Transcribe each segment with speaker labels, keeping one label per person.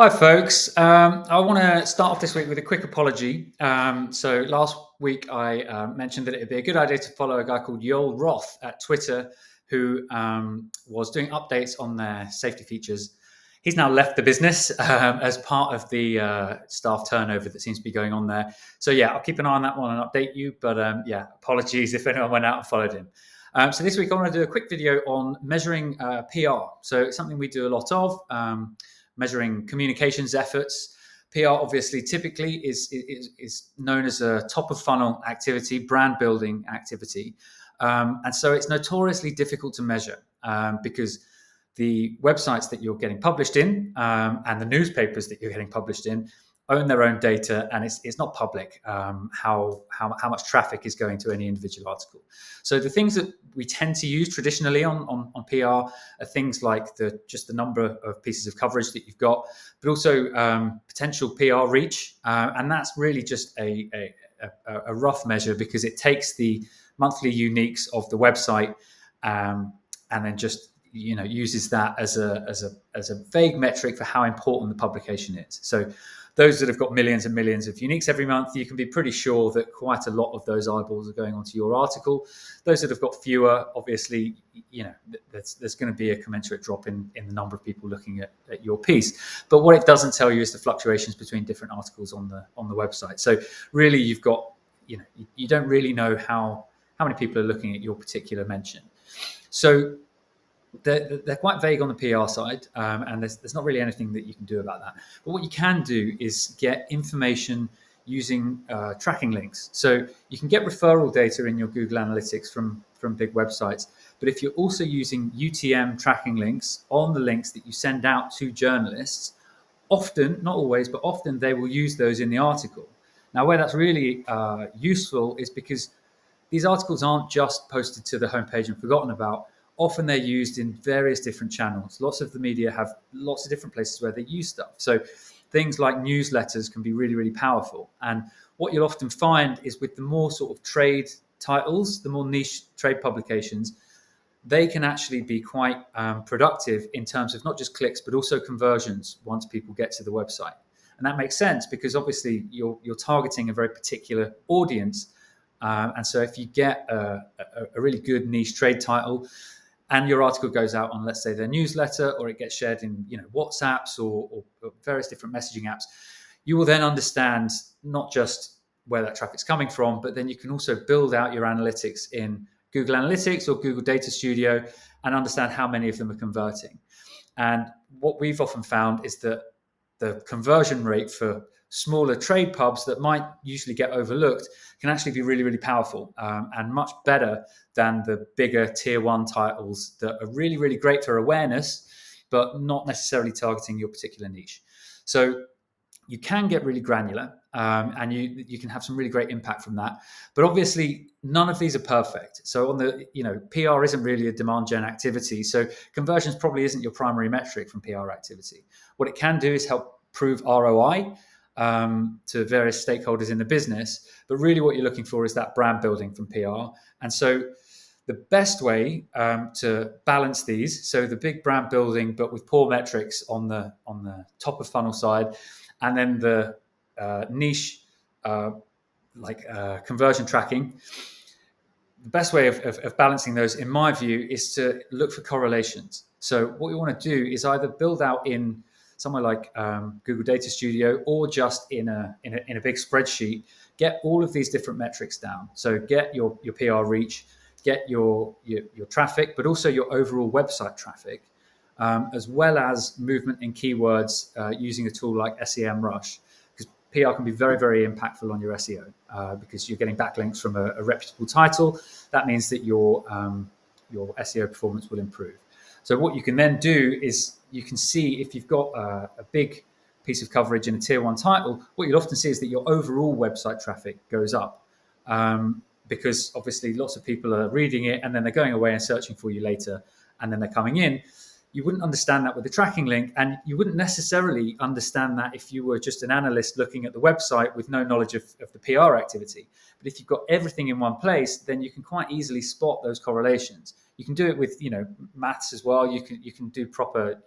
Speaker 1: Hi, folks. I want to start off this week with a quick apology. So last week I mentioned that it would be a good idea to follow a guy called Yoel Roth at Twitter, who was doing updates on their safety features. He's now left the business as part of the staff turnover that seems to be going on there. So yeah, I'll keep an eye on that one and update you. But yeah, apologies if anyone went out and followed him. So this week I want to do a quick video on measuring PR. So it's something we do a lot of. Measuring communications efforts. PR obviously typically is known as a top of funnel activity, brand building activity. And so it's notoriously difficult to measure because the websites that you're getting published in and the newspapers that you're getting published in own their own data, and it's not public how much traffic is going to any individual article. So the things that we tend to use traditionally on PR are things like just the number of pieces of coverage that you've got, but also potential PR reach, and that's really just a rough measure because it takes the monthly uniques of the website and then just uses that as a vague metric for how important the publication is. So those that have got millions and millions of uniques every month, you can be pretty sure that quite a lot of those eyeballs are going onto your article. Those that have got fewer, obviously, there's going to be a commensurate drop in the number of people looking at your piece. But what it doesn't tell you is the fluctuations between different articles on the website. So really, you've got, you don't really know how many people are looking at your particular mention. So they're quite vague on the PR side, and there's not really anything that you can do about that. But what you can do is get information using tracking links. So you can get referral data in your Google Analytics from big websites. But if you're also using UTM tracking links on the links that you send out to journalists, often, not always, but often they will use those in the article. Now, where that's really useful is because these articles aren't just posted to the homepage and forgotten about. Often they're used in various different channels. Lots of the media have lots of different places where they use stuff. So things like newsletters can be really, really powerful. And what you'll often find is with the more sort of trade titles, the more niche trade publications, they can actually be quite productive in terms of not just clicks, but also conversions once people get to the website. And that makes sense because obviously you're targeting a very particular audience. And so if you get a really good niche trade title, and your article goes out on, let's say, their newsletter, or it gets shared in WhatsApps or various different messaging apps, you will then understand not just where that traffic's coming from, but then you can also build out your analytics in Google Analytics or Google Data Studio and understand how many of them are converting. And what we've often found is that the conversion rate for smaller trade pubs that might usually get overlooked can actually be really, really powerful and much better than the bigger tier one titles that are really, really great for awareness, but not necessarily targeting your particular niche. So you can get really granular and you can have some really great impact from that. But obviously, none of these are perfect. So on the, PR isn't really a demand gen activity. So conversions probably isn't your primary metric from PR activity. What it can do is help prove ROI to various stakeholders in the business. But really what you're looking for is that brand building from PR. And so the best way to balance these, so the big brand building, but with poor metrics on the top of funnel side, and then the niche conversion tracking, the best way of balancing those, in my view, is to look for correlations. So what you want to do is either build out in somewhere like Google Data Studio or just in a big spreadsheet, get all of these different metrics down. So get your PR reach, get your traffic, but also your overall website traffic, as well as movement in keywords using a tool like SEMRush, because PR can be very, very impactful on your SEO because you're getting backlinks from a reputable title. That means that your SEO performance will improve. So what you can then do is you can see if you've got a big piece of coverage in a tier one title, what you'll often see is that your overall website traffic goes up because obviously lots of people are reading it and then they're going away and searching for you later and then they're coming in. You wouldn't understand that with the tracking link, and you wouldn't necessarily understand that if you were just an analyst looking at the website with no knowledge of the PR activity. But if you've got everything in one place, then you can quite easily spot those correlations. You can do it with maths as well. You can do proper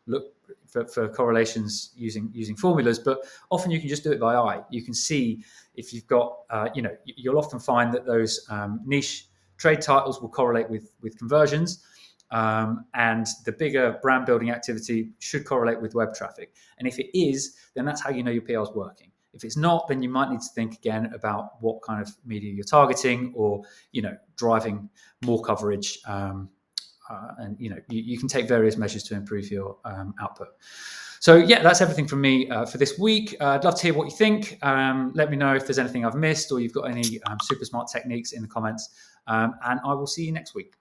Speaker 1: look for correlations using formulas, but often you can just do it by eye. You can see if you've got, you'll often find that those niche trade titles will correlate with conversions. And the bigger brand building activity should correlate with web traffic. And if it is, then that's how you know your PR is working. If it's not, then you might need to think again about what kind of media you're targeting, or driving more coverage. And you can take various measures to improve your output. So yeah, that's everything from me for this week. I'd love to hear what you think. Let me know if there's anything I've missed, or you've got any super smart techniques in the comments. And I will see you next week.